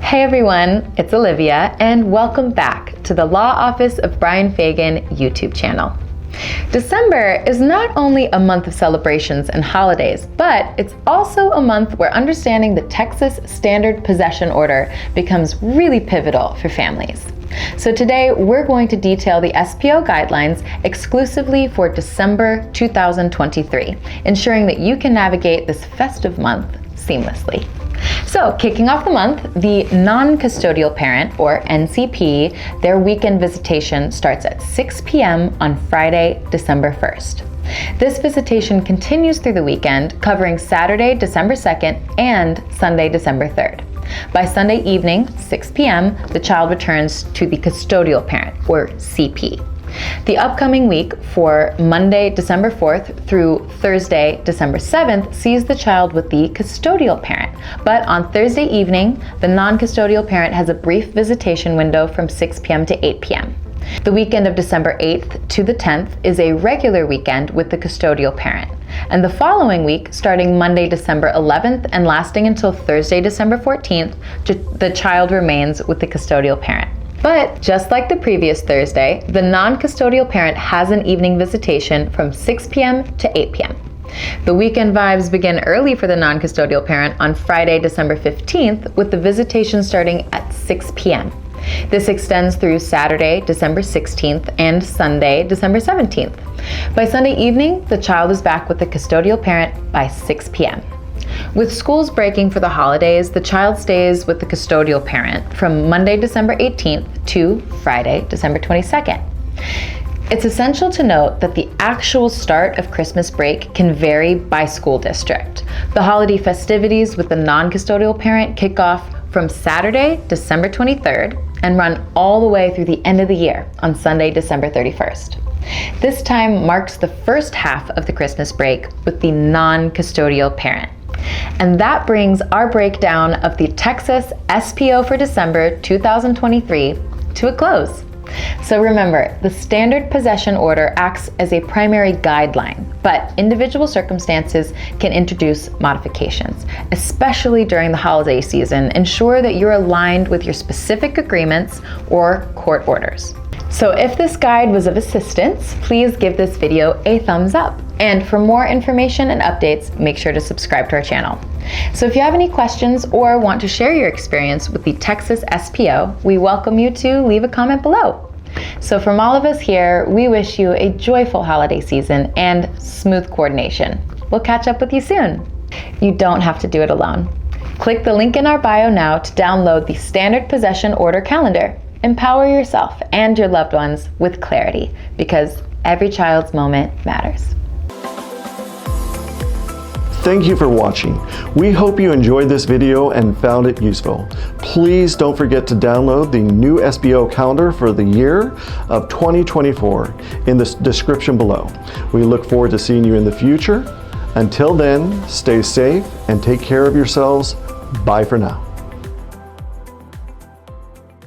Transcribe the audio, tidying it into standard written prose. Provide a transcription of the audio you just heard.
Hey everyone, it's Olivia, and welcome back to the Law Office of Brian Fagan YouTube channel. December is not only a month of celebrations and holidays, but it's also a month where understanding the Texas Standard Possession Order becomes really pivotal for families. So today we're going to detail the SPO guidelines exclusively for December 2023, ensuring that you can navigate this festive month seamlessly. So kicking off the month, the non-custodial parent, or NCP, their weekend visitation starts at 6 p.m. on Friday, December 1st. This visitation continues through the weekend, covering Saturday, December 2nd and Sunday, December 3rd. By Sunday evening, 6 p.m., the child returns to the custodial parent, or CP. The upcoming week for Monday, December 4th through Thursday, December 7th sees the child with the custodial parent. But on Thursday evening, the non-custodial parent has a brief visitation window from 6 p.m. to 8 p.m. The weekend of December 8th to the 10th is a regular weekend with the custodial parent. And the following week, starting Monday, December 11th and lasting until Thursday, December 14th, the child remains with the custodial parent. But just like the previous Thursday, the non-custodial parent has an evening visitation from 6 p.m. to 8 p.m. The weekend vibes begin early for the non-custodial parent on Friday, December 15th, with the visitation starting at 6 p.m. This extends through Saturday, December 16th and Sunday, December 17th. By Sunday evening, the child is back with the custodial parent by 6 p.m. With schools breaking for the holidays, the child stays with the custodial parent from Monday, December 18th to Friday, December 22nd. It's essential to note that the actual start of Christmas break can vary by school district. The holiday festivities with the non-custodial parent kick off from Saturday, December 23rd and run all the way through the end of the year on Sunday, December 31st. This time marks the first half of the Christmas break with the non-custodial parent. And that brings our breakdown of the Texas SPO for December 2023 to a close. So remember, the Standard Possession Order acts as a primary guideline, but individual circumstances can introduce modifications. Especially during the holiday season, ensure that you're aligned with your specific agreements or court orders. So if this guide was of assistance, please give this video a thumbs up. And for more information and updates, make sure to subscribe to our channel. So if you have any questions or want to share your experience with the Texas SPO, we welcome you to leave a comment below. So from all of us here, we wish you a joyful holiday season and smooth coordination. We'll catch up with you soon. You don't have to do it alone. Click the link in our bio now to download the Standard Possession Order Calendar. Empower yourself and your loved ones with clarity, because every child's moment matters. Thank you for watching. We hope you enjoyed this video and found it useful. Please don't forget to download the new SPO calendar for the year of 2024 in the description below. We look forward to seeing you in the future. Until then, stay safe and take care of yourselves. Bye for now.